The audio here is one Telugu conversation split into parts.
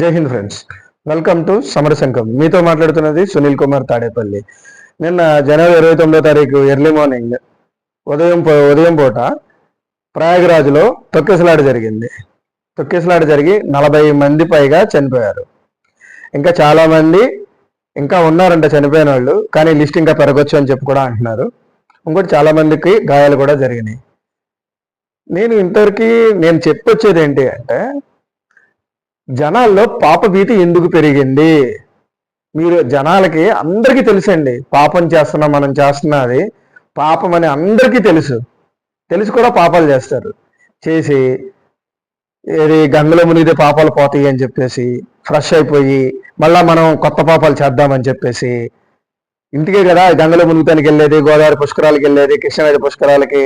జై హింద్ ఫ్రెండ్స్, వెల్కమ్ టు సమర సంఘం. మీతో మాట్లాడుతున్నది సునీల్ కుమార్ తాడేపల్లి. నిన్న జనవరి 29వ తారీఖు ఎర్లీ మార్నింగ్ ఉదయం పూట ప్రయాగరాజ్లో తొక్కిసలాట జరిగింది. తొక్కిసలాట జరిగి 40 మంది పైగా చనిపోయారు. ఇంకా చాలా మంది ఇంకా ఉన్నారంట చనిపోయిన వాళ్ళు, కానీ లిస్ట్ ఇంకా పెరగొచ్చు అని చెప్పి కూడా అంటున్నారు. ఇంకోటి చాలా మందికి గాయాలు కూడా జరిగినాయి. నేను చెప్పొచ్చేది ఏంటి అంటే, జనాల్లో పాప భీతి ఎందుకు పెరిగింది? మీరు జనాలకి అందరికీ తెలుసండి, పాపం చేస్తున్నాం, మనం చేస్తున్నది పాపం అని అందరికీ తెలిసి కూడా పాపాలు చేస్తారు. చేసి ఏది గంగలో మునిగితే పాపాలు పోతాయి అని చెప్పేసి ఫ్రెష్ అయిపోయి మళ్ళా మనం కొత్త పాపాలు చేద్దామని చెప్పేసి, ఇంటికే కదా గంగలో మునుగుతానికి వెళ్ళేది, గోదావరి పుష్కరాలకి వెళ్ళేది, కృష్ణవేది పుష్కరాలకి,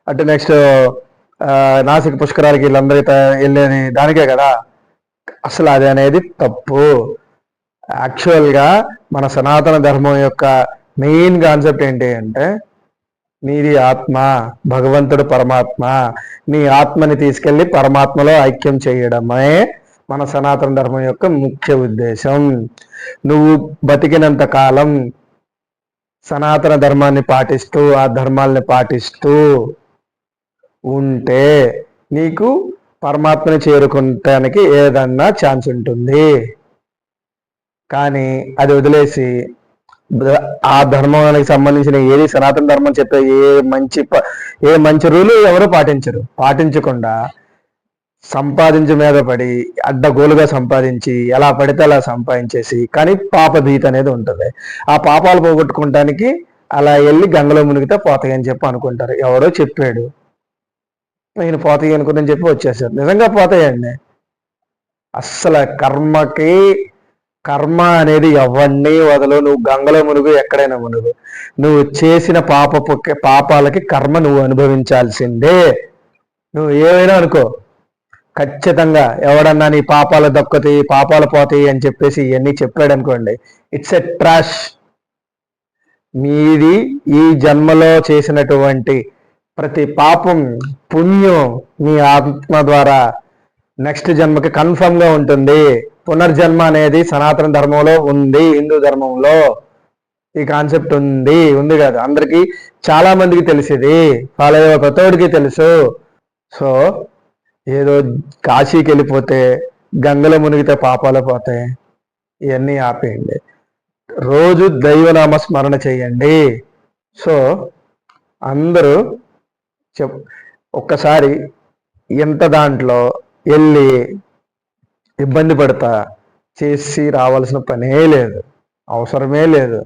అటు నెక్స్ట్ నాసిక్ పుష్కరాలకి వీళ్ళందరితో వెళ్ళేది దానికే కదా. అసలు అది అనేది తప్పు. యాక్చువల్గా మన సనాతన ధర్మం యొక్క మెయిన్ కాన్సెప్ట్ ఏంటి అంటే, నీది ఆత్మ, భగవంతుడు పరమాత్మ, నీ ఆత్మని తీసుకెళ్లి పరమాత్మలో ఐక్యం చేయడమే మన సనాతన ధర్మం యొక్క ముఖ్య ఉద్దేశం. నువ్వు బతికినంత కాలం సనాతన ధర్మాన్ని పాటిస్తూ ఆ ధర్మాల్ని పాటిస్తూ ఉంటే నీకు పరమాత్మని చేరుకోవటానికి ఏదన్నా ఛాన్స్ ఉంటుంది. కానీ అది వదిలేసి ఆ ధర్మానికి సంబంధించిన ఏది సనాతన ధర్మం చెప్పే ఏ మంచి రూలు ఎవరు పాటించకుండా సంపాదించి మీద పడి అడ్డగోలుగా సంపాదించి ఎలా పడితే అలా సంపాదించేసి, కానీ పాప భీతి అనేది ఉంటుంది. ఆ పాపాలు పోగొట్టుకోవటానికి అలా వెళ్ళి గంగలో మునిగితే పోతాయని చెప్పి అనుకుంటారు. ఎవరో చెప్పాడు, నేను పోతాయి అనుకుని చెప్పి వచ్చేసారు. నిజంగా పోతాయండి. అస్సలు కర్మ అనేది ఎవరిని వదలు. నువ్వు గంగలో మునుగు, ఎక్కడైనా మునుగు, నువ్వు చేసిన పాపాలకి కర్మ నువ్వు అనుభవించాల్సిందే. నువ్వు ఏమైనా అనుకో, ఖచ్చితంగా ఎవడన్నా నీ పాపాలు దక్కుతాయి, పాపాలు పోతాయి అని చెప్పేసి ఇవన్నీ చెప్పాడు అనుకోండి, ఇట్స్ ఎ ట్రాష్. మీది ఈ జన్మలో చేసినటువంటి ప్రతి పాపం పుణ్యం మీ ఆత్మ ద్వారా నెక్స్ట్ జన్మకి కన్ఫర్మ్ గా ఉంటుంది. పునర్జన్మ అనేది సనాతన ధర్మంలో ఉంది, హిందూ ధర్మంలో ఈ కాన్సెప్ట్ ఉంది కదా. అందరికీ చాలా మందికి తెలిసేది, ఫాలో అయ్యే ప్రతోడికి తెలుసు. సో ఏదో కాశీకి వెళ్ళిపోతే గంగలో మునిగితే పాపాలు పోతాయి, ఇవన్నీ ఆపేయండి. రోజు దైవనామ స్మరణ చేయండి. సో అందరూ ఒక్కసారి ఎంత దాంట్లో వెళ్ళి ఇబ్బంది పడతా చేసి రావాల్సిన పనే లేదు, అవసరమే లేదు.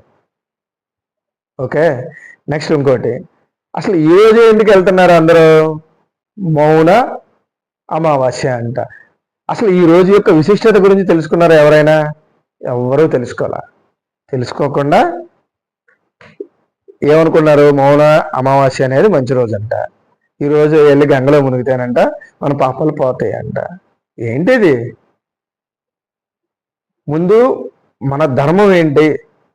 ఓకే, నెక్స్ట్ ఇంకోటి, అసలు ఈ రోజు ఎందుకు వెళ్తున్నారు అందరూ? మౌన అమావాస్య అంట. అసలు ఈ రోజు యొక్క విశిష్టత గురించి తెలుసుకున్నారా ఎవరైనా? ఎవరూ తెలుసుకోకుండా ఏమనుకున్నారు? మౌన అమావాస్య అనేది మంచి రోజు అంట, ఈరోజు వెళ్ళి గంగలో మునిగితేనంట మన పాపాలు పోతాయంట. ఏంటిది? ముందు మన ధర్మం ఏంటి,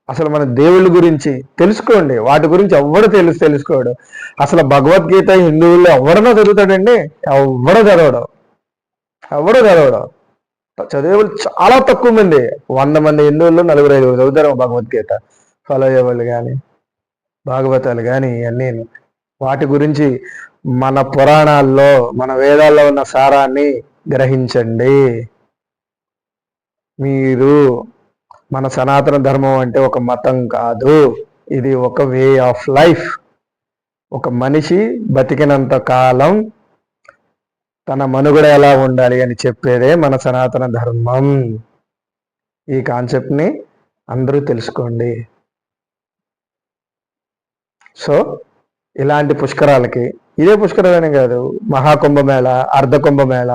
అసలు మన దేవుళ్ళ గురించి తెలుసుకోండి. వాటి గురించి ఎవడు తెలుసుకోడు. అసలు భగవద్గీత హిందువుల్లో ఎవడన్నా చదువుతాడండి? ఎవడో చదవడు. చదివేవాళ్ళు చాలా తక్కువ మంది. 100 మంది హిందువుల్లో 4-5 చదువుతారు భగవద్గీత. ఫాలో అయ్యేవాళ్ళు కానీ, భాగవతాలు కానీ, ఇవన్నీ. వాటి గురించి మన పురాణాల్లో, మన వేదాల్లో ఉన్న సారాన్ని గ్రహించండి. మీరు మన సనాతన ధర్మం అంటే ఒక మతం కాదు, ఇది ఒక వే ఆఫ్ లైఫ్. ఒక మనిషి బతికినంత కాలం తన మనుగడ ఎలా ఉండాలి అని చెప్పేదే మన సనాతన ధర్మం. ఈ కాన్సెప్ట్ని అందరూ తెలుసుకోండి. సో ఇలాంటి పుష్కరాలకి, ఇదే పుష్కరమేనే కాదు, మహాకుంభమేళ, అర్ధకుంభమేళ,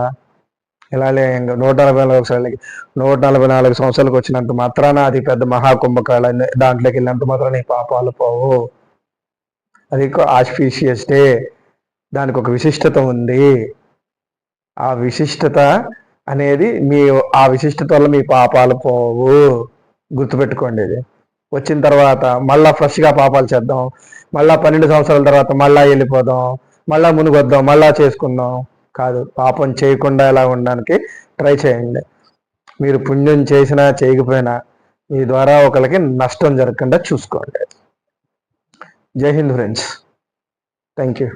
ఇలాగే 144 సంవత్సరాలకు వచ్చినంత మాత్రాన అది పెద్ద మహాకుంభకాల దాంట్లోకి వెళ్ళినంత మాత్రాన నీ పాపాలు పోవు. అది ఆస్పీషియస్ డే, దానికి ఒక విశిష్టత ఉంది. ఆ విశిష్టత అనేది ఆ విశిష్టత వల్ల మీ పాపాలు పోవు. గుర్తుపెట్టుకోండి. ఇది వచ్చిన తర్వాత మళ్ళా ఫ్రెష్గా పాపాలు చేద్దాం, మళ్ళా 12 సంవత్సరాల తర్వాత మళ్ళా వెళ్ళిపోదాం, మళ్ళా మునిగొద్దాం, మళ్ళా చేసుకుందాం కాదు. పాపం చేయకుండా ఎలా ఉండడానికి ట్రై చేయండి. మీరు పుణ్యం చేసినా చేయకపోయినా మీ ద్వారా ఒకరికి నష్టం జరగకుండా చూసుకోండి. జై హింద్ ఫ్రెండ్స్. Thank you.